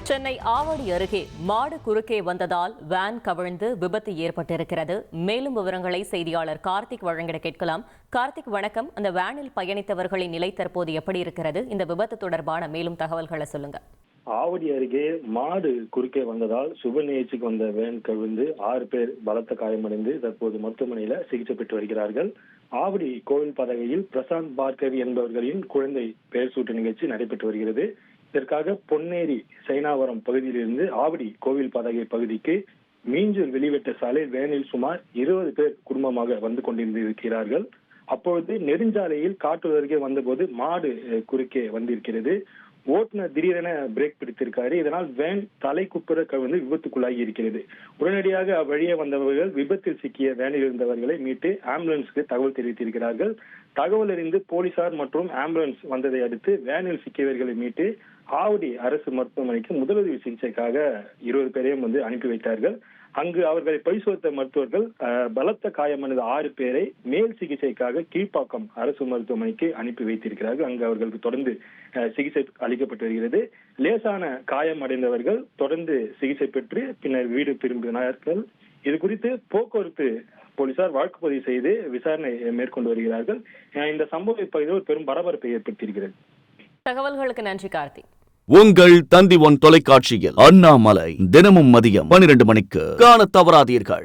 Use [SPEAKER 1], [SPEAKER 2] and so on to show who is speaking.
[SPEAKER 1] சென்னை ஆவடி அருகே மாடு குறுக்கே வந்ததால் வேன் கவிழ்ந்து விபத்து ஏற்பட்டிருக்கிறது. மேலும் விவரங்களை செய்தியாளர் கார்த்திக் வழங்கிட கேட்கலாம். கார்த்திக், வணக்கம். அந்த வேனில் பயணித்தவர்களின் நிலை தற்போது எப்படி இருக்கிறது? இந்த விபத்து தொடர்பான மேலும் தகவல்களை சொல்லுங்க.
[SPEAKER 2] ஆவடி அருகே மாடு குறுக்கே வந்ததால் சுப நிகழ்ச்சிக்கு வந்த வேன் கவிழ்ந்து 6 பேர் பலத்த காயமடைந்து தற்போது மருத்துவமனையில சிகிச்சை பெற்று வருகிறார்கள். ஆவடி கோவில் பதகையில் பிரசாந்த் பார்கவி என்பவர்களின் குழந்தை பெயர் சூட்டு நிகழ்ச்சி நடைபெற்று வருகிறது. இதற்காக பொன்னேரி சைனாவரம் பகுதியிலிருந்து ஆவடி கோவில் பதகை பகுதிக்கு மீஞ்சூர் வெளிவெட்ட சாலை வேனில் சுமார் 20 பேர் குடும்பமாக வந்து கொண்டிருக்கிறார்கள். அப்பொழுது நெடுஞ்சாலையில் காட்டு அருகே வந்தபோது மாடு குறுக்கே வந்திருக்கிறது. ஓட்டுநர் திடீரென பிரேக் பிடித்திருக்காரு. இதனால் வேன் தலை குப்புற கவிழ்ந்து விபத்துக்குள்ளாகி இருக்கிறது. உடனடியாக அவ்வழியே வந்தவர்கள் விபத்தில் சிக்கிய வேனில் இருந்தவர்களை மீட்டு ஆம்புலன்ஸுக்கு தகவல் தெரிவித்திருக்கிறார்கள். தகவல் அறிந்து போலீசார் மற்றும் ஆம்புலன்ஸ் வந்ததை அடுத்து வேனில் சிக்கியவர்களை மீட்டு ஆவடி அரசு மருத்துவமனைக்கு முதலுதவி சிகிச்சைக்காக 20 பேரையும் அனுப்பி வைத்தார்கள். அங்கு அவர்களை பரிசோதித்த மருத்துவர்கள் பலத்த காயமடைந்த 6 பேரை மேல் சிகிச்சைக்காக கீழ்ப்பாக்கம் அரசு மருத்துவமனைக்கு அனுப்பி வைத்திருக்கிறார்கள். அங்கு அவர்களுக்கு தொடர்ந்து சிகிச்சை அளிக்கப்பட்டு வருகிறது. லேசான காயம் அடைந்தவர்கள் தொடர்ந்து சிகிச்சை பெற்று பின்னர் வீடு திரும்பினார்கள். இது குறித்து போக்குவரத்து போலீசார் வழக்கு பதிவு செய்து விசாரணை மேற்கொண்டு வருகிறார்கள். இந்த சம்பவம் இப்பகுதியில் ஒரு பெரும் பரபரப்பை ஏற்படுத்தியிருக்கிறது.
[SPEAKER 1] தகவல்களுக்கு நன்றி கார்த்திக்.
[SPEAKER 3] உங்கள் தந்தி ஒன் தொலைக்காட்சியில் அண்ணாமலை தினமும் மதியம் 12 மணிக்கு காண தவறாதீர்கள்.